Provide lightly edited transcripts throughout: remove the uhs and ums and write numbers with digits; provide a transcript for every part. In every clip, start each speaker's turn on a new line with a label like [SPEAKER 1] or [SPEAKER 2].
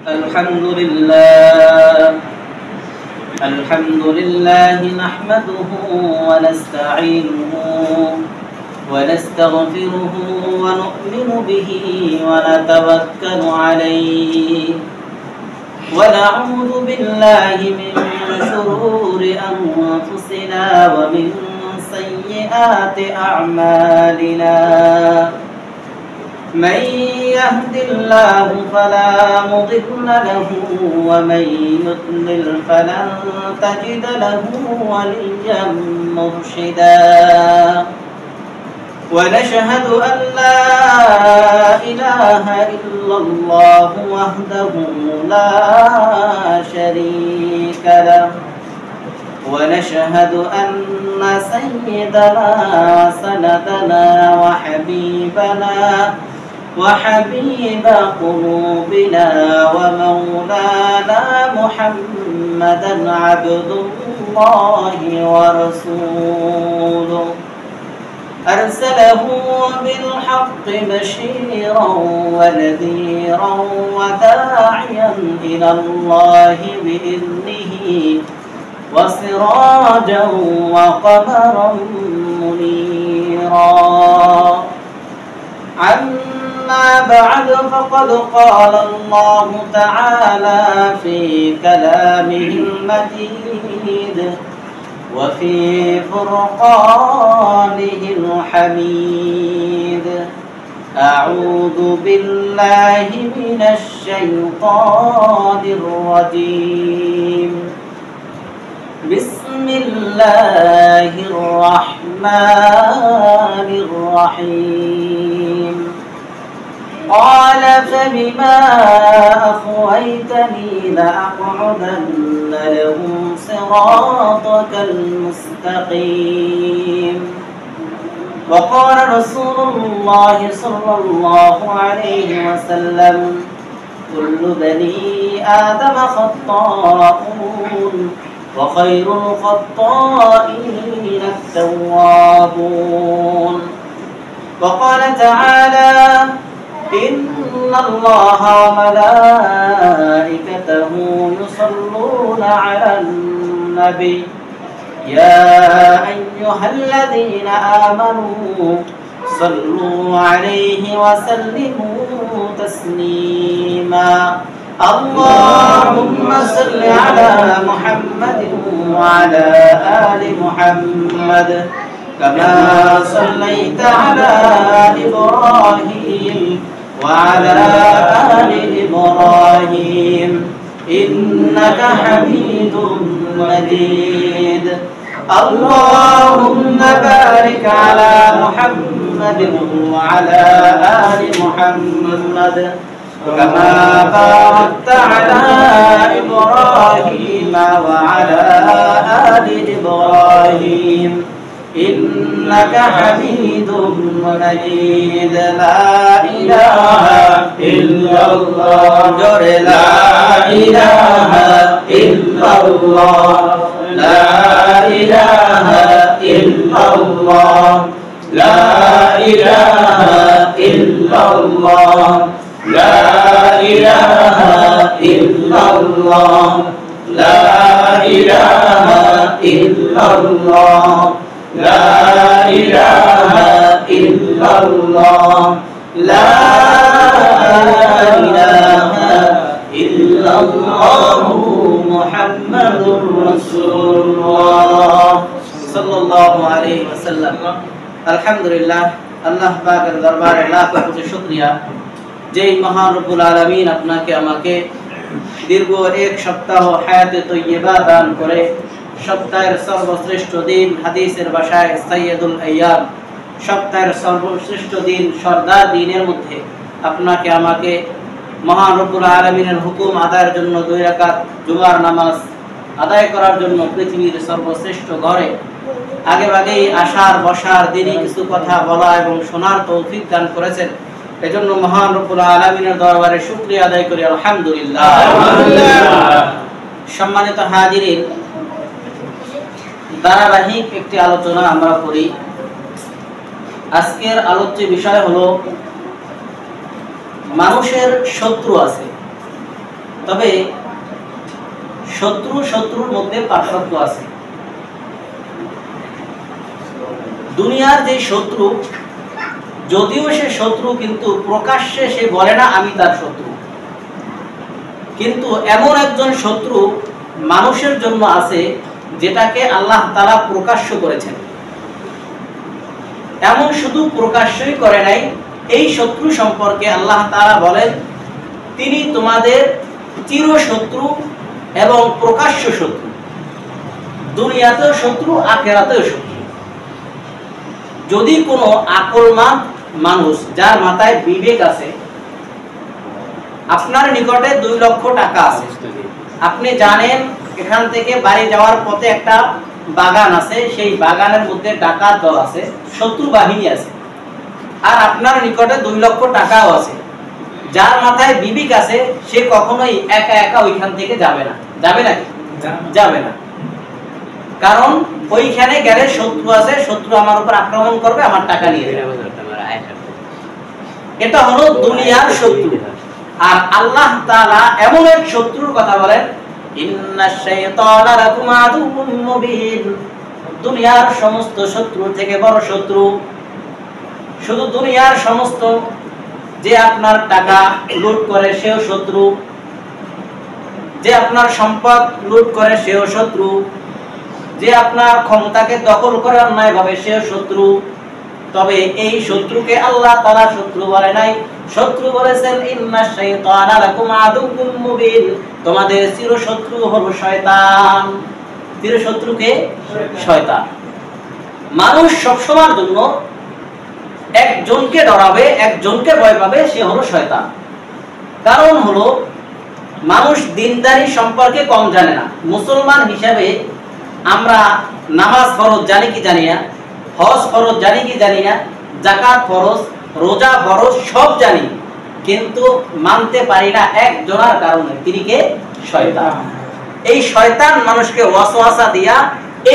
[SPEAKER 1] الحمد لله نحمده ونستعينه ونستغفره ونؤمن به ونتوكل عليه ونعوذ بالله من شرور أنفسنا ومن سيئات أعمالنا من يهد الله فلا مضل له ومن يضلل فلن تجد له وليا مرشدا ونشهد أن لا إله إلا الله وحده لا شريك له ونشهد أن سيدنا وسندنا وحبيب قلوبنا ومولانا محمدا عبد الله ورسوله أرسله بالحق بشيرا ونذيرا وداعيا إلى الله بإذنه وسراجا وقمرا منيرا أما بعد فقد قال الله تعالى في كلامه المجيد وفي فرقانه الحميد أعوذ بالله من الشيطان الرجيم بسم الله الرحمن الرحيم قال فبما أغويتني لأقعدن لهم صراطك المستقيم وقال رسول الله صلى الله عليه وسلم كل بني آدم خطاؤون وخير الخطائين التوابون وقال تعالى إن الله وملائكته يصلون على النبي يا أيها الذين آمنوا صلوا عليه وسلموا تسليما اللهم صل على محمد وعلى آل محمد كما صليت على إبراهيم وعلى آل إبراهيم إنك حميد مجيد اللهم بارك على محمد وعلى آل محمد كما باركت على إبراهيم وعلى آل إبراهيم إنك حميد مجيد لا إله إلا الله لا إله إلا الله لا إله إلا الله لا إله إلا الله لا إله إلا الله لا إله إلا الله لا إله إلا الله لا إله إلا الله محمد رسول الله صلى الله عليه وسلم الحمد لله আল্লাহ পাকের দরবারে লাখ কোটি শুকরিয়া যেই মহান রব্বুল আলামিন আপনাকে আমাকে দীর্ঘ এক সপ্তাহ হায়াতে তৈয়বা দান করে সপ্তাহের সর্বশ্রেষ্ঠ দিন হাদিসের ভাষায় সাইয়্যিদুল আইয়াম সপ্তাহের সর্বশ্রেষ্ঠ দিন সরদার দিনের মধ্যে আপনাকে আমাকে মহান রব্বুল আলামিনের হুকুম আদায়ের জন্য 2 রাকাত জুমার নামাজ আদায় করার জন্য পৃথিবীর সর্বশ্রেষ্ঠ ঘরে আগেভাগেই আসার বসার দিনই কিছু কথা বলা এবং শোনার তৌফিক দান করেছেন এজন্য মহান রব্বুল আলামিনের দরবারে শুকরিয়া আদায় করি আলহামদুলিল্লাহ। সম্মানিত হাজিরিন, ধারাবাহিক একটি আলোচনা আমরা করি। আজকের আলোচ্য বিষয় হলো মানুষের শত্রু আছে। তবে শত্রুর মধ্যে পার্থক্য আছে। দুনিয়ার যে শত্রু, যদিও সে শত্রু, কিন্তু প্রকাশ্যে সে বলে না আমি তার শত্রু। কিন্তু এমন একজন শত্রু মানুষের জন্য আছে যেটাকে আল্লাহ তাআলা প্রকাশ্য করেছেন। এমন শুধু প্রকাশ্যই করে নাই, এই শত্রু সম্পর্কে আল্লাহ তাআলা বলেন তিনি তোমাদের চিরশত্রু এবং প্রকাশ্য শত্রু, দুনিয়াতেও শত্রু, আখিরাতেও শত্রু। যদি কোনো আকলমান মানুষ যার মাথায় বিবেক আছে, আপনার নিকটে 2 লক্ষ টাকা আছে, আপনি জানেন এখান থেকে বাড়ি যাওয়ার পথে একটা বাগান আছে, সেই বাগানের মধ্যে ডাকাত দল আছে, শত্রু বাহিনী আছে, আর আপনার নিকটে 2 লক্ষ টাকাও আছে, যার মাথায় বিবেক আছে সে কখনোই একা একা ওইখান থেকে যাবে না। যাবে নাকি? যাবে না। কারণ ওইখানে গেলে শত্রু আছে, শত্রু আমার উপর আক্রমণ করবে, আমার টাকা নিয়ে যাবে। এটা হলো দুনিয়ার শত্রু। আর আল্লাহ তাআলা এমন এক শত্রুর কথা বলেন, ইন্নাশ শাইতানা লাকুম আদুউম মুবিন, দুনিয়ার সমস্ত শত্রু থেকে বড় শত্রু। শুধু দুনিয়ার সমস্ত, যে আপনার টাকা লুট করে সেও শত্রু, যে আপনার সম্পদ লুট করে সেও শত্রু, যে আপনার ক্ষমতাকে দখল করে অন্যায়ভাবে সেও শত্রু। তবে এই শত্রুকে আল্লাহ তাআলা শত্রু বলে নাই, শত্রু বলেছেন ইন্নাশ শাইতানা লাকুম আদুউম মুবিন, তোমাদের চিরশত্রু হলো শয়তান। চিরশত্রুকে শয়তান। মানুষ সবসময়ের জন্য একজনকে ডরাবে, একজনকে ভয় পাবে, সে হলো শয়তান। কারণ হলো মানুষ দিনদারি সম্পর্কে কম জানে না। মুসলমান হিসাবে আমরা নামাজ ফরজ জানি কি জানি না, হজ ফরজ জানি কি জানি না, যাকাত ফরজ, রোজা ফরজ, সব জানি, কিন্তু মানতে পারি না একজনের কারণে। তিনি কে? শয়তান। এই শয়তান মানুষকে ওয়াসওয়াসা দিয়া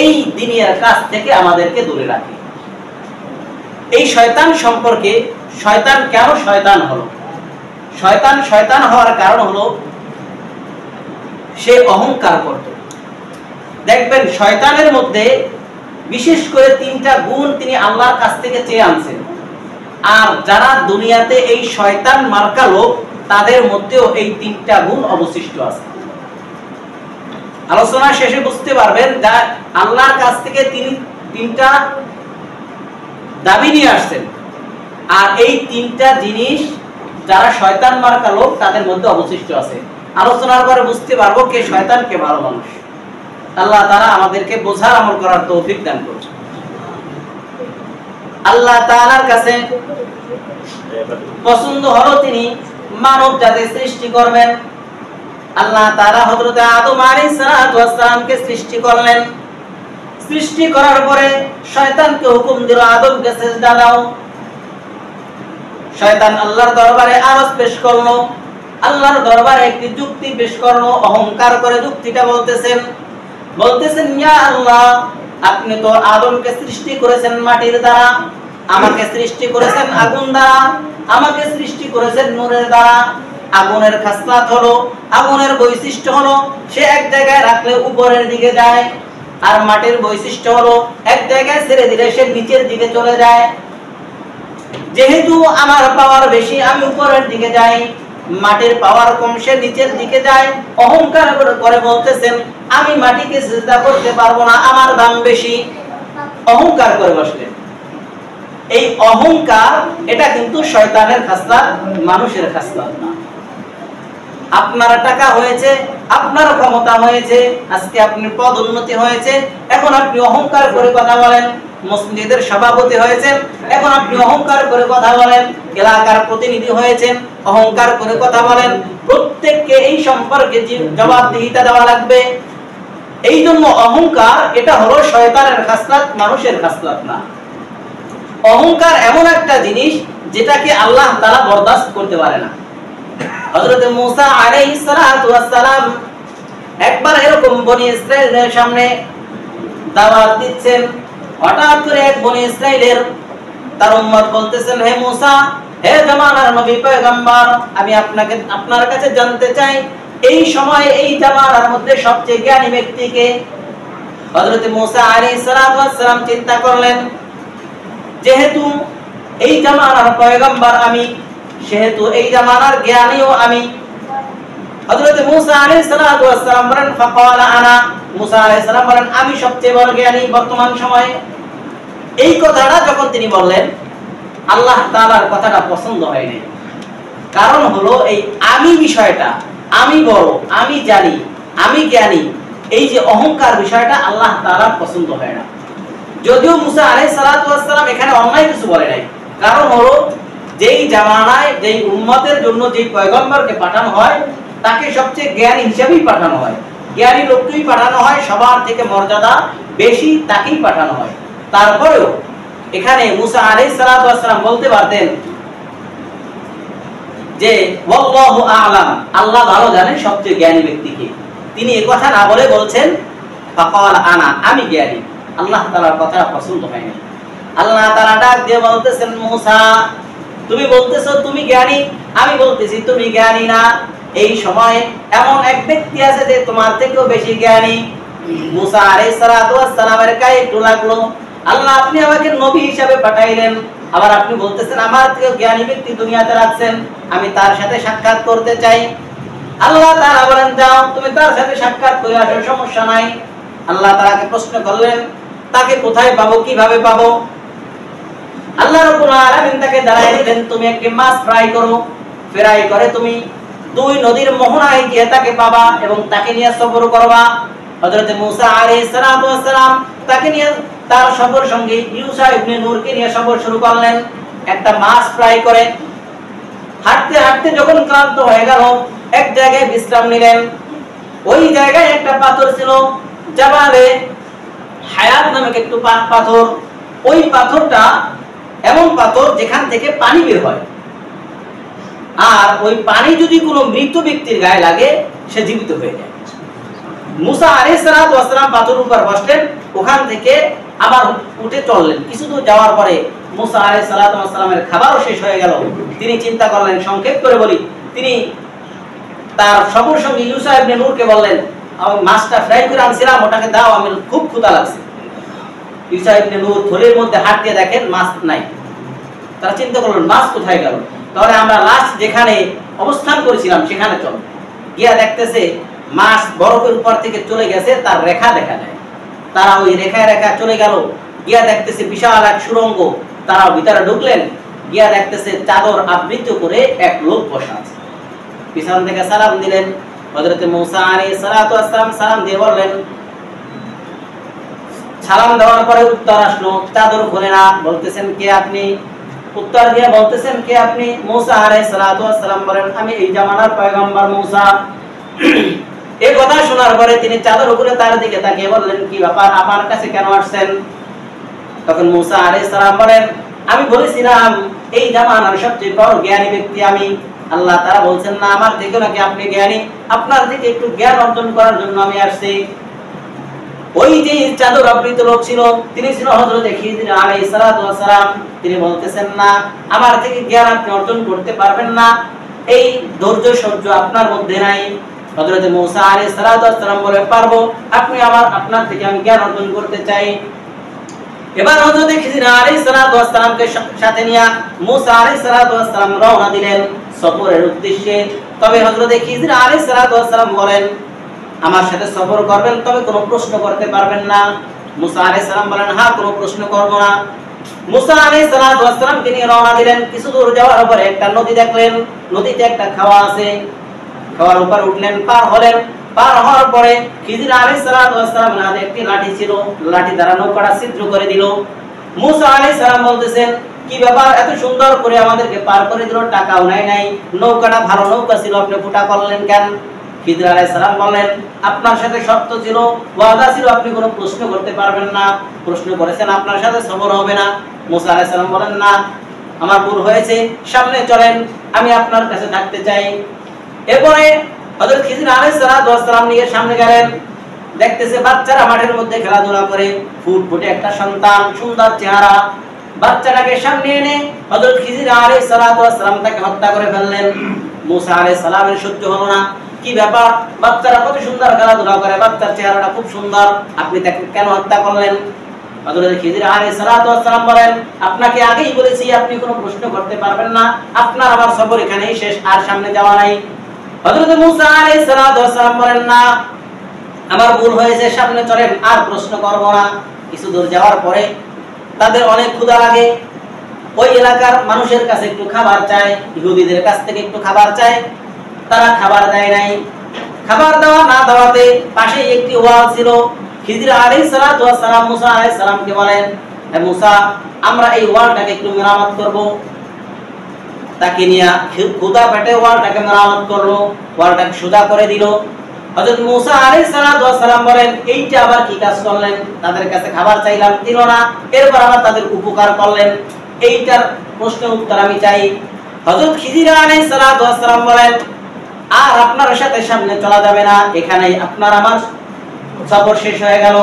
[SPEAKER 1] এই দুনিয়ার কাছ থেকে আমাদেরকে দূরে রাখে। এই শয়তান সম্পর্কে, শয়তান কেন শয়তান হলো? শয়তান হওয়ার কারণ হলো সে অহংকার করত। দেখবেন শয়তানের মধ্যে বিশেষ করে 3টা গুণ তিনি আল্লাহর কাছ থেকে চেয়ে আনছেন। আর যারা দুনিয়াতে এই শয়তান মার্কা লোক, তাদের মধ্যেও এই 3টা গুণ অবশিষ্ট আছে। আলোচনা শেষে বুঝতে পারবেন যা আল্লাহর কাছ থেকে তিনি 3টা দাবি নিয়ে আসছেন, আর এই 3টা জিনিস যারা শয়তান মার্কা লোক তাদের মধ্যে অবশিষ্ট আছে। আলোচনার পরে বুঝতে পারবো কে শয়তান কে ভালো মানুষ। আল্লাহ তাআলা আমাদেরকে বোঝার আমল করার তৌফিক দান করুন। আল্লাহ তাআলার কাছে পছন্দ হলো তিনি মানব জাতি সৃষ্টি করবেন। আল্লাহ তাআলা হযরত আদম আলাইহিস সালাতু ওয়াস সালামকে সৃষ্টি করলেন। সৃষ্টি করার পরে শয়তানকে হুকুম দিল আদমকে সিজদা দাও। শয়তান আল্লাহর দরবারে আরজ পেশ করলো, আল্লাহর দরবারে একটি যুক্তি পেশ করলো, অহংকার করে যুক্তিটা বলতেছেন ইয়া আল্লাহ, আপনি তো আদমকে সৃষ্টি করেছেন মাটির দ্বারা, আমাকে সৃষ্টি করেছেন আগুন দ্বারা, আমাকে সৃষ্টি করেছেন নূরের দ্বারা। আগুনের খাসলাত হলো, আগুনের বৈশিষ্ট্য হলো সে এক জায়গায় রাখলে উপরের দিকে যায়, আর মাটির বৈশিষ্ট্য হলো এক জায়গায় ছেড়ে দিলে সে নিচের দিকে চলে যায়। যেহেতু আমার পাওয়ার বেশি, আমি উপরের দিকে যাই, মাটির পাওয়ার কম, সে নিচের দিকে যায়। অহংকার করে বলতেছেন আমি মাটিকে সিজদা করতে পারবো না, আমার দাম বেশি। অহংকার করে বসলেন। এই অহংকার এটা কিন্তু শয়তানের খাসলাত, মানুষের খাসলাত না। আপনার টাকা হয়েছে, আপনার ক্ষমতা হয়েছে, আজকে আপনি পদ উন্নতি হয়েছে, এখন আপনি অহংকার করে কথা বলেন। মসজিদের সভাপতি হয়েছেন, এখন আপনি অহংকার করে কথা বলেন। এলাকার প্রতিনিধি হয়েছেন, অহংকার করে কথা বলেন। প্রত্যেককে এই সম্পর্কে জবাবদিহিতা দেওয়া লাগবে। এই জন্য অহংকার এটা হলো শয়তানের খাসলাত, মানুষের খাসলাত না। অহংকার এমন একটা জিনিস যেটাকে আল্লাহ তাআলা বরদাস্ত করতে পারে না। হযরত মূসা আলাইহিস সালাতু ওয়াস সালাম একবার এরকম বনি ইসরাইলের সামনে দাওয়াত দিচ্ছেন। হঠাৎ করে এক বনি ইসরাইলের তার উম্মত বলতেছেন, হে মূসা, হে জামানার নবী পয়গম্বর, আমি আপনার কাছে জানতে চাই এই সময় এই জামানার মধ্যে সবচেয়ে জ্ঞানী ব্যক্তিকে? হযরত মুসা আলাইহিস সালাম চিন্তা করলেন, যেহেতু এই জামানার পয়গম্বর আমি, সেহেতু এই জামানার জ্ঞানীও আমি। হযরত মুসা আলাইহিস সালাম বলেন, ফাকালা আনা, মুসা আলাইহিস সালাম বলেন আমি সবচেয়ে বড় জ্ঞানী বর্তমান সময়ে। এই কথাটা যখন তিনি বললেন, আল্লাহ তাআলার কথাটা পছন্দ হয়নি। কারণ হলো এই আমি বিষয়টা, আমি বড়, আমি জানি, আমি জ্ঞানী, এই যে অহংকার বিষয়টা আল্লাহ তাআলার পছন্দ হয় না। যদিও মুসা আলাইহিস সালাম এখানে অন্যায় কিছু বলে নাই, কারণ হলো যেই জামানায় যেই উম্মতের জন্য যেই পয়গম্বরকে পাঠানো হয় তাকে সবচেয়ে জ্ঞানী হিসেবেই পাঠানো হয়, জ্ঞানী লোককেই পাঠানো হয়, সবার থেকে মর্যাদা বেশি তাকেই পাঠানো হয়। তারপরেও এখানে মুসা আলাইহিস সালাম বলতে পারতেন যে ওয়াল্লাহু আ'লাম, আল্লাহ ভালো জানেন সবচেয়ে জ্ঞানী ব্যক্তিকে। তিনি এই কথা না বলে বলছেন ফাকালা আনা, আমি জ্ঞানী। আল্লাহ তাআলার কথা পছন্দ হয়নি। আল্লাহ তাআলা ডাক দিয়ে বলতেছেন, মুসা তুমি বলতেছো তুমি জ্ঞানী, আমি বলতেছি তুমি জ্ঞানী না। এই সময় এমন এক ব্যক্তি আছে যে তোমার থেকেও বেশি জ্ঞানী। মুসা আলাইহিস সালামের গায়ে একটু লাগলো, আল্লাহ আপনি আমাকে নবী হিসেবে পাঠাইলেন, আবার আপনি বলতেছেন আমার থেকে জ্ঞানী ব্যক্তি দুনিয়াতে রাখছেন, আমি তার সাথে সাক্ষাৎ করতে চাই। আল্লাহ তাআলা বলেন যাও তুমি তার সাথে সাক্ষাৎ করে আসো, সমস্যা নাই। আল্লাহ তাআলাকে প্রশ্ন করলেন তাকে কোথায় পাবো, কিভাবে পাবো? আল্লাহ রাব্বুল আলামিন তাকে জানাই দিলেন তুমি একটি মাছ ফ্রাই করো, ফ্রাই করে তুমি দুই নদীর মোহনায় গিয়ে তাকে পাবা এবং তাকে নিয়ে সফর করবা। হযরত মুসা আলাইহিস সালাম তাকে নিয়ে তার সফর সঙ্গী ইউসা ইবনে নূরকে নিয়ে সফর শুরু করলেন, একটা মাছ ফ্রাই করে। হাঁটতে হাঁটতে যখন ক্লান্ত হয়ে গেল এক জায়গায় বিশ্রাম নিলেন। ওই জায়গায় একটা পাথর ছিল, জাবালে হায়াত নামক একটু পাথর। ওই পাথরটা এমন পাথর যেখান থেকে পানি বের হয়, আর ওই পানি যদি কোনো মৃত ব্যক্তির গায়ে লাগে সে জীবিত হয়ে যায়। মুসা আলাইহিস সালাম পাথরের উপর বসলেন, ওখান থেকে আবার উঠে চললেন। কিছু দূর যাওয়ার পরে মুসা আলাইহিস সালামের খাবারও শেষ হয়ে গেল। তিনি চিন্তা করলেন, সংক্ষেপ করে বলি, তিনি তার সফর সঙ্গী ইউসা ইবনে নূরকে বললেন আমি মাছটা ফ্রাই করে আনছিলাম, ওটাকে দাও, আমি খুব ক্ষুধা লাগছে। ইউসা ইবনে নূর থলের মধ্যে হাত দিয়ে দেখেন মাছ নাই। তারা চিন্তা করলেন মাছ কোথায় গেল, তাহলে আমরা লাস্ট যেখানে অবস্থান করেছিলাম সেখানে চল। গিয়া দেখতেছে মাছ বরফের উপর থেকে চলে গেছে, তার রেখা দেখা যায়। তারা ওই রেখায় রেখা চলে গেল, গিয়া দেখতেছে বিশাল এক সুড়ঙ্গ। তারা ভিতরে ঢুকলেন, গিয়া দেখতেছে চাদর আবৃত করে এক লোক বসা আছে। পিছন থেকে সালাম দিলেন। হযরত মুসা আলাইহিস সালাম সালাম দিয়ে বললেন, সালাম দেওয়ার পরে উত্তর আসলো, চাদর খুলে না, বলতেছেন কে আপনি? উত্তর দিয়ে বলতেছেন কে আপনি? মুসা আলাইহিস সালাম বলেন আমি এই জামানার পয়গম্বর মুসা। এই কথা শোনার পরে তিনি চাদর উপরে তার দিকে তাকিয়ে বললেন কি ব্যাপার, আমার কাছে কেন আসছেন? তখন মুসা আলাইহিস সালাম বলেন আমি বলেছিলাম এই জামানার সবচেয়ে বড় জ্ঞানী ব্যক্তি আমি। আল্লাহ তাআলা বলছেন না আমার থেকে নাকি আপনি জ্ঞানী, আপনার থেকে একটু জ্ঞান অর্জন করার জন্য আমি আসছি। ওই যে চাদর আবৃত লোক ছিল তিনি ছিল হযরত খিজির আলাইহিস সালাম। তিনি বলতেছেন না আমার থেকে জ্ঞান আপনি অর্জন করতে পারবেন না, এই ধৈর্য সহ্য আপনার মধ্যে নাই। হযরত মুসা আলাইহিস সালাম বলে পারবো, আপনি আপনার থেকে আমি জ্ঞান অর্জন করতে চাই। এবার হযরত খিজির আলাইহিস সালামকে সাথে নিয়ে মুসা আলাইহিস সালাম রওনা দিলেন সফরের উদ্দেশ্যে। তবে হযরত খিজির আলাইহিস সালাম বলেন আমার সাথে সফর করবেন, তবে কোনো প্রশ্ন করতে পারবেন না। মুসা আলাইহিস সালাম বলেন হ্যাঁ কোনো প্রশ্ন করব না। মুসা আলাইহিস সালামকে নিয়ে রওনা দিলেন। কিছু দূর যাওয়ার পরে একটা নদী দেখলেন, নদীতে একটা খাওয়া আছে। খাওয়ার উপর উঠলেন, পার হলেন। পার হওয়ার পরে খিজির আলাইহিস সালাম হাতে একটি লাঠি ছিল, লাঠি দ্বারা নৌকাটা ছিদ্র করে দিল। মুসা আলাইহিস সালাম বলতেছেন কি ব্যাপার, এত সুন্দর করে আমাদেরকে পার করে দিল, টাকাও নাই, নৌকাটা ভালো নৌকা ছিল, আপনি ফুটা করলেন কেন? খিজির আলাইহিস সালাম বললেন আপনার সাথে শর্ত ছিল, ওয়াদা ছিল, আপনি কোনো প্রশ্ন করতে পারবেন না, প্রশ্ন করেছেন আপনার সাথে সফর হবে না। মুসা আলাইহিস সালাম বলেন না আমার ভুল হয়েছে, সামনে চলেন, আমি আপনার কাছে থাকতে চাই। এরপরে হযরত খিজির আলাইহিস সালাম নিয়ে সামনে গেলেন। দেখতেছে বাচ্চারা মাঠের মধ্যে খেলাধুলা করে, ফুটফুটে একটা সন্তান, সুন্দর চেহারা। বাচ্চাটাকে সামনে এনে হযরত খিজির আলাইহিস সালাম তাকে হত্যা করে ফেললেন। মুসা আলাইহিস সালামের সহ্য হলো না, কি ব্যাপার, বাচ্চারা কত সুন্দর খেলাধুলা করে, বাচ্চার চেহারাটা খুব সুন্দর, আপনি তাকে কেন হত্যা করলেন? হযরত খিজির আলাইহিস সালাতু ওয়াস সালাম বলেন, আপনাকে আগেই বলেছি আপনি কোনো প্রশ্ন করতে পারবেন না, আপনার আমার সফর এখানেই শেষ, আর সামনে যাওয়া নাই। হযরত মূসা আলাইহিস সালাতু ওয়াস সালাম বলেন, না আমার ভুল হয়েছে, সামনে চলেন, আর প্রশ্ন করব না। কিছু দূর যাওয়ার পরে তাদের অনেক ক্ষুধা লাগে, ওই এলাকার মানুষের কাছে একটু খাবার চায়, ইহুদিদের কাছ থেকে একটু খাবার চায়, তারা খাবার দেয় নাই। খাবার দেওয়া না দেওয়াতে পাশেই একটি ওয়াল ছিল। খিজির আলাইহিস সালাতু ওয়াস সালাম মূসা আলাইহিস সালামকে বলেন, হে মূসা, আমরা এই ওয়ালটাকে একটু মেরামত করব। তাকে নিয়ে ক্ষুধা পেটে ওয়ালটাকে মেরামত করলো, ওয়ালটাকে সোজা করে দিল। হযরত মূসা আলাইহিস সালাতু ওয়াস সালাম বলেন, এইটা আবার কি কাজ করলেন? তাদের কাছে খাবার চাইলাম, দিল না, এরপর আবার তাদের উপকার করলেন, এইটার প্রশ্নের উত্তর আমি চাই। হযরত খিজির আলাইহিস সালাতু ওয়াস সালাম বলেন, আর আপনার সাথে সামনে চলা যাবে না, এখানেই আপনার আমার সফর শেষ হয়ে গেল।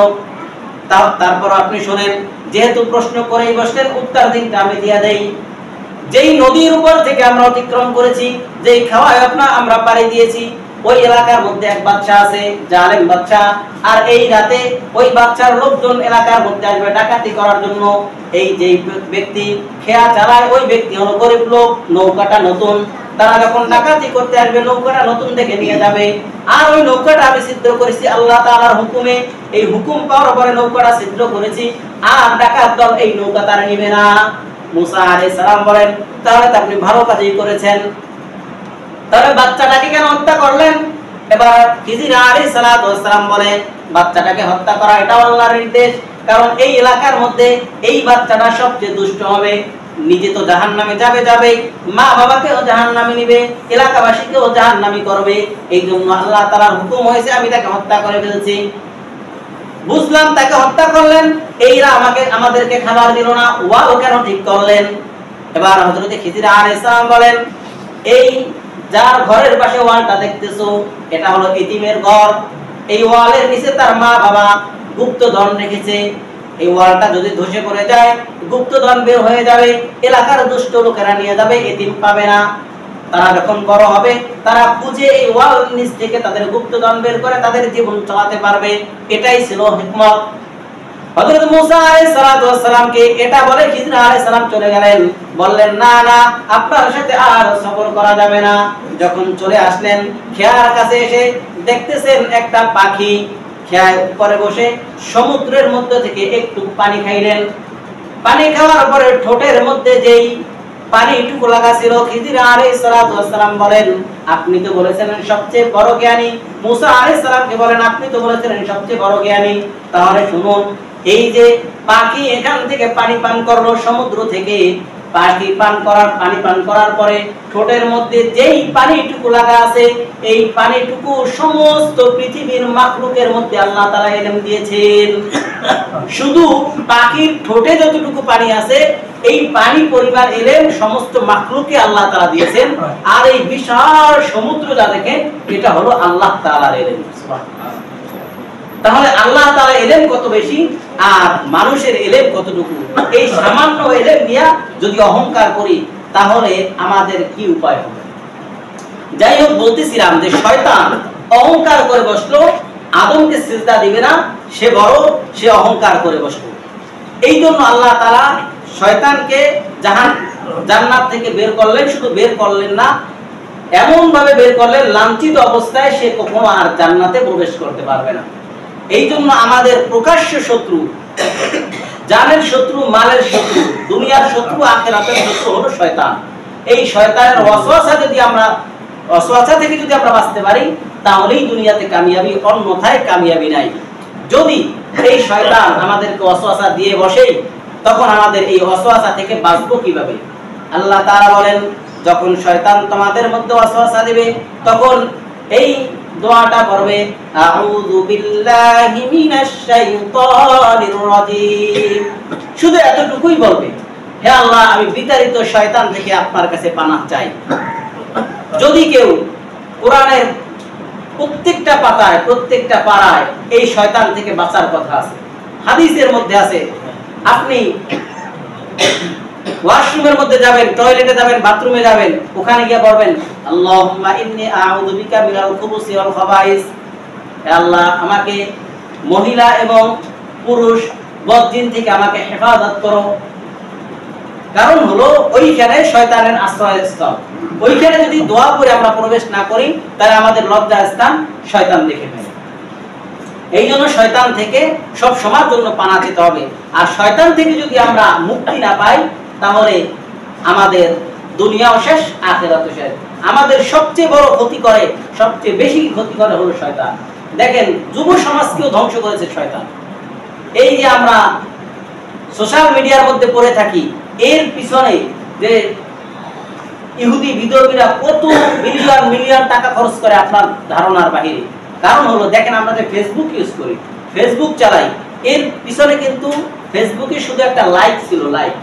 [SPEAKER 1] তারপর আপনি শুনেন, যেহেতু প্রশ্ন করেই বসলেন, উত্তর দিনটা আমি দিয়ে দেই। যেই নদীর উপর থেকে আমরা অতিক্রম করেছি, যেই খাওয়ায় আমরা পাড়ি দিয়েছি, ওই এলাকার মধ্যে এক বাদশা আছে, জালেম বাদশা, আর এই রাতে ওই বাদশার লোকজন এলাকার মধ্যে আসবে ডাকাতি করার জন্য। এই যে ব্যক্তি খেয়া চালায়, ওই ব্যক্তি হলো গরিব লোক, নৌকাটা নতুন, তারা যখন ডাকাতি করতে আসবে নৌকাটা নতুন দেখে নিয়ে যাবে। আর ওই নৌকাটা আমি ছিদ্র করেছি আল্লাহ তাআলার হুকুমে, এই হুকুম পাওয়ার পরে নৌকাটা ছিদ্র করেছি, আর ডাকাত দল এই নৌকা তারা নিবে না। মূসা আলাইহিস সালাম বলেন, তাহলে তো আপনি ভালো কাজই করেছেন, তাহলে বাচ্চাটাকে কেন হত্যা করলেন? এবার খিজির আলাইহিস সালাতু ওয়াস সালাম বলে, বাচ্চাটাকে হত্যা করা এটা আল্লাহর নির্দেশ, কারণ এই এলাকার মধ্যে এই বাচ্চাটা সবচেয়ে দুষ্ট হবে, নিজে তো জাহান্নামে যাবে, মা বাবাকেও জাহান্নামে নিবে, এলাকাবাসীকেও জাহান্নামী করবে, এই জন্য আল্লাহ তাআলার হুকুম হয়েছে আমি তাকে হত্যা করে ফেলছি। বুঝলাম, তাকে হত্যা করলেন, এইরা আমাদেরকে খাবার দিল না, ওয়াল কেন ঠিক করলেন? এবার হযরত খিজির আলাইহিস সালাম বলেন, এই যার ঘরের পাশে ওয়ালটা দেখতেছো, এটা হলো ইতিমের ঘর, এই ওয়ালের নিচে তার মা বাবা গুপ্তধন রেখেছে, এই ওয়ালটা যদি ধসে পড়ে যায় গুপ্তধন বের হয়ে যাবে, এলাকার দুষ্ট লোকেরা নিয়ে যাবে, এতিম পাবে না। তারা যখন বড় হবে তারা খুঁজে এই ওয়াল নিচ থেকে তাদের গুপ্তধন বের করে তাদের জীবন চালাতে পারবে, এটাই ছিল হিকমত। হযরত মূসা আলাইহিস সালাতু ওয়াস সালামকে এটা বলে খিজির আলাইহিস সালাম চলে গেলেন, বললেন, না না, আপনার সাথে আর সফর করা যাবে না। যখন চলে আসলেন, খেয়ার কাছে এসে দেখতেছেন একটা পাখি খেয়ার উপরে বসে সমুদ্রের মধ্যে থেকে একটু পানি খাইলেন। পানি খাওয়ার পরে ঠোঁটের মধ্যে যেই পানিটুকু লাগা ছিল, খিজির আলাইহিস সালাতু ওয়াস সালাম বলেন, আপনি তো বলেছেন সবচেয়ে বড় জ্ঞানী। মূসা আলাইহিস সালামকে বলেন, আপনি তো বলেছেন সবচেয়ে বড় জ্ঞানী, তাহলে শুনুন, এই যে পাখি এখান থেকে পানি পান করলো সমুদ্র থেকে, পানি পান করার পরে ঠোঁটের মধ্যে যেই পানিটুকু লাগা আছে, এই পানিটুকু সমস্ত পৃথিবীর মাখলুকের মধ্যে আল্লাহ তাআলা ইলম দিয়েছেন। শুধু পাখির ঠোঁটে যতটুকু পানি আছে, এই পানি পরিমাণ ইলম সমস্ত মাখলুকে আল্লাহ তাআলা দিয়েছেন। আর এই বিশাল সমুদ্র যা দেখেন, এটা হলো আল্লাহ তাআলার ইলম। তাহলে আল্লাহ তাআলা ইলম কত বেশি আর মানুষের ইলম কতটুকু, এই সামান্য ইলম নিয়ে যদি অহংকার করি তাহলে আমাদের কি উপায় হবে? যাই হোক, বলতেছিলাম যে শয়তান অহংকার করে বসলো, আদমকে সিজদা দিবে না, সে বড়, সে অহংকার করে বসলো। এই জন্য আল্লাহ তাআলা শয়তানকে জান্নাত থেকে বের করলেন, শুধু বের করলেন না, এমন ভাবে বের করলেন লাঞ্ছিত অবস্থায় সে কখনো আর জান্নাতে প্রবেশ করতে পারবে না। এই জন্য আমাদের প্রকাশ্য শত্রু, জানের শত্রু, মালের শত্রু, দুনিয়ার শত্রু, আখিরাতের শত্রু হলো শয়তান। এই শয়তানের ওয়াসওয়াসা থেকে যদি আমরা বাঁচতে পারি তাহলেই দুনিয়াতে কামিয়াবি, অন্যথায় কামিয়াবি নাই। যদি এই শয়তান আমাদেরকে ওয়াসওয়াসা দিয়ে বসে, তখন আমাদের এই ওয়াসওয়াসা থেকে বাঁচবো কিভাবে? আল্লাহ তাআলা বলেন, যখন শয়তান তোমাদের মধ্যে ওয়াসওয়াসা দিবে তখন এই দোয়াটা পড়বে, আউযু বিল্লাহি মিনাশ শাইতানির রাজীম। শুধু এতটুকুই বলবে, হে আল্লাহ, আমি বিতাড়িত শয়তান থেকে আপনার কাছে পানাহ চাই। যদি কেউ কোরআনের প্রত্যেকটা পাতায়, প্রত্যেকটা পারায় এই শয়তান থেকে বাঁচার কথা আছে, হাদিসের মধ্যে আছে, আপনি ওয়াশরুমের মধ্যে যাবেন, টয়লেটে যাবেন, বাথরুমে যাবেন, ওখানে গিয়ে বলবেন আল্লাহুম্মা ইন্নী আউযু বিকা মিনাল খুবুসি ওয়াল খাবাইস, হে আল্লাহ আমাকে মহিলা এবং পুরুষ বদজিন থেকে আমাকে হেফাজত করো। কারণ হলো ওইখানে শয়তানের আশ্রয়স্থল। ওইখানে যদি দোয়া করে আমরা প্রবেশ না করি তাহলে আমাদের লজ্জার স্থান শয়তান দেখে ফেলে। এই জন্য শয়তান থেকে সব সময়ের জন্য পানা দিতে হবে। আর শয়তান থেকে যদি আমরা মুক্তি না পাই তাহলে আমাদের দুনিয়াও শেষ, আখিরাতও শেষ। আমাদের সবচেয়ে বড় ক্ষতি করে, সবচেয়ে বেশি ক্ষতি করে হলো শয়তান। দেখেন যুব সমাজকেও ধ্বংস করেছে শয়তান। এই যে আমরা সোশ্যাল মিডিয়ার মধ্যে পড়ে থাকি, এর পিছনে যে ইহুদি বিধর্মীরা কত মিলিয়ন মিলিয়ন টাকা খরচ করে আপনার ধারণার বাহিরে। কারণ হলো দেখেন আমরা যে ফেসবুক ইউজ করি, ফেসবুক চালাই, এর পিছনে কিন্তু ফেসবুকে শুধু একটা লাইক ছিল, লাইক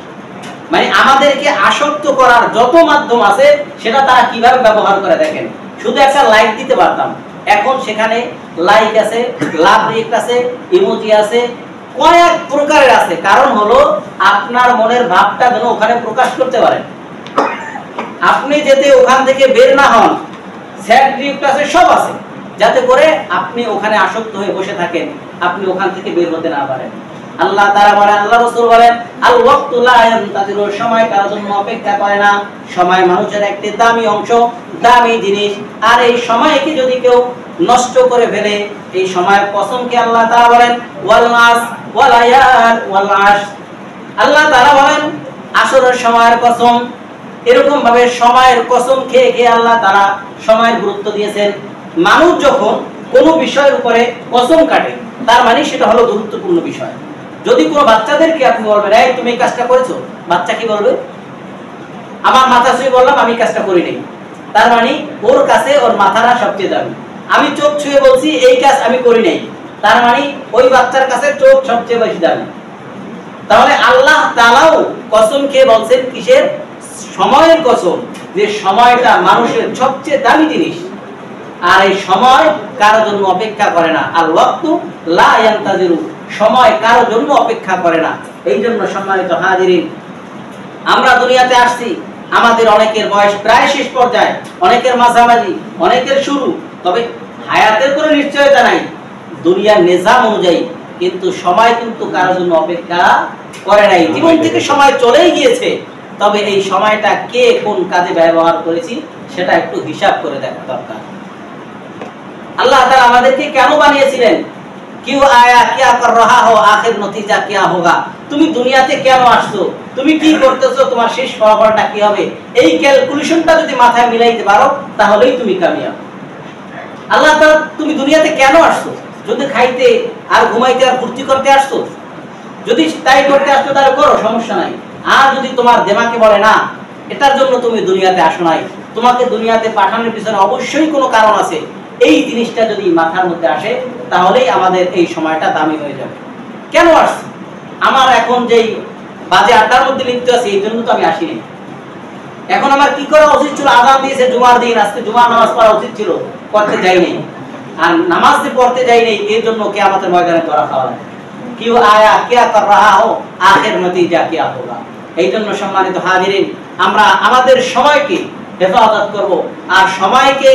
[SPEAKER 1] মানে আমাদেরকে আসক্ত করার যত মাধ্যম আছে সেটা তারা কিভাবে ব্যবহার করে দেখেন। শুধু একটা লাইক দিতে পারতাম, এখন সেখানে লাইক আছে, লাভ রিয়েক্ট আছে, ইমোজি আছে, কয়েক প্রকারের আছে। কারণ হলো আপনার মনের ভাবটা যেন ওখানে প্রকাশ করতে পারেন। আপনি যাতে ওখান থেকে বের না হন, স্যাড রিয়েক্ট আছে, সব আছে, যাতে করে আপনি ওখানে আসক্ত হয়ে বসে থাকেন, আপনি ওখান থেকে বের হতে না পারেন। আল্লাহ তাআলা বলেন, আল্লাহ রাসূল বলেন, আল ওয়াক্তু লা ইয়ানতাযিরু, সময় কারোর জন্য অপেক্ষা করে না। সময় মানুষের একটি দামি অংশ, দামি জিনিস। আর এই সময়কে যদি কেউ নষ্ট করে ফেলে, এই সময়ের কসমকে আল্লাহ তাআলা বলেন ওয়াল নাস ওয়াল আয়াত ওয়াল আশ, আল্লাহ তাআলা বলেন আসরের সময়ের কসম। এরকম ভাবে সময়ের কসম খেয়ে খেয়ে আল্লাহ তাআলা সময়ের গুরুত্ব দিয়েছেন। মানুষ যখন কোনো বিষয়ের উপরে কসম কাটে তার মানে সেটা হলো গুরুত্বপূর্ণ বিষয়। যদি কোনো বাচ্চাদেরকে আপনি বলবেন এই তুমি এই কাজটা করেছো, বাচ্চা কি বলবে? আমার মাথা ছুঁয়ে বললাম আমি কাজটা করি নাই, তার মানে ওর কাছে ওর মাথাটা সবচেয়ে দামি। আমি চোখ ছুঁয়ে বলছি এই কাজ আমি করি নাই, তার মানে ওই বাচ্চার কাছে চোখ সবচেয়ে বেশি দামি। তাহলে আল্লাহ তাআলাও কসম খেয়ে বলছেন কিসের? সময়ের কসম, যে সময়টা মানুষের সবচেয়ে দামি জিনিস। আর এই সময় কারোর জন্য অপেক্ষা করে না। আল ওয়াক্তু লা ইয়ানতাযিরু, সময় কারোর জন্য অপেক্ষা করে না। এই জন্য সম্মানিত হাজিরিন, আমরা দুনিয়াতে আসছি, আমাদের অনেকের বয়স প্রায় শেষ পর্যায়ে, অনেকের মাঝামাঝি, অনেকের শুরু, তবে হায়াতের কোনো নিশ্চয়তা নাই দুনিয়ার নিজাম অনুযায়ী। কিন্তু সময় কিন্তু কারোর জন্য অপেক্ষা করে নাই। জীবন থেকে সময় চলেই গিয়েছে, তবে এই সময়টা কে কোন কাজে ব্যবহার করেছি সেটা একটু হিসাব করে দেখা দরকার। আল্লাহ তাআলা আমাদেরকে কেন বানিয়েছিলেন? কিউ আয়া কিয়া কর রহা হো, আখির নতিজা কিয়া হোগা। তুমি দুনিয়াতে কেন আসছো, তুমি কি করতেছো, তোমার শেষ ফলাফলটা কি হবে, এই ক্যালকুলেশনটা যদি মাথায় মিলাইতে পারো তাহলেই তুমি কামিয়াব। আল্লাহ তাআলা তুমি দুনিয়াতে কেন আসছো? যদি খাইতে আর ঘুমাইতে আর ফুর্তি করতে আসছো, যদি তাই করতে আসছো তাহলে করো, সমস্যা নাই। আর যদি তোমার দিমাগে বলে না এটার জন্য তুমি দুনিয়াতে আসো নাই, তোমাকে দুনিয়াতে পাঠানোর পিছনে অবশ্যই কোনো কারণ আছে, এই জিনিসটা যদি মাথার মধ্যে আসে তাহলেই আমাদের এই সময়টা দামি হয়ে যাবে। কেন আসছি? আমার এখন যেই বাজে 8টার মধ্যে লিখতে আছে এই জন্য তো আমি আসিনি। এখন আমার কি করা উচিত ছিল? আযান দিয়েছে জুমার দিন, আজকে জুমার নামাজ পড়া উচিত ছিল, পড়তে যাই নাই। আর নামাজ যে পড়তে যাই নাই এর জন্য কিয়ামতের ময়দানে ধরা খাওয়া লাগে। কিউ আয়া কিয়া কর রাহা হো, আখির নতিজা কিয়া হোগা। এই জন্য সম্মানিত হাজিরিন, আমরা আমাদের সময়কে হেফাজত করব। আর সময়কে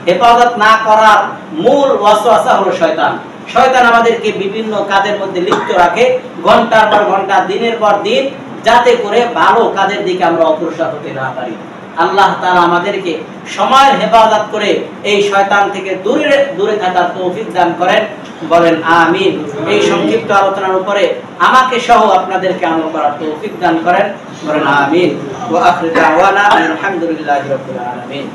[SPEAKER 1] হেফাজত না করার মূল ওয়াসওয়াসা হলো শয়তান। শয়তান আমাদেরকে বিভিন্ন কাজের মধ্যে লিপ্ত রাখে, ঘন্টার পর ঘন্টা, দিনের পর দিন, যাতে করে ভালো কাজের দিকে আমরা অগ্রসর হতে না পারি। আল্লাহ তাআলা আমাদেরকে সময়ের হেফাজত করে এই শয়তান থেকে দূরে দূরে থাকার তৌফিক দান করেন, বলেন আমিন। এই সংক্ষিপ্ত আলোচনার উপরে আমাকে সহ আপনাদেরকে আমল করার তৌফিক দান করেন, বলেন আমিন। ওয়া আখিরু দাওয়ানা আলহামদুলিল্লাহি রাব্বিল আলামিন।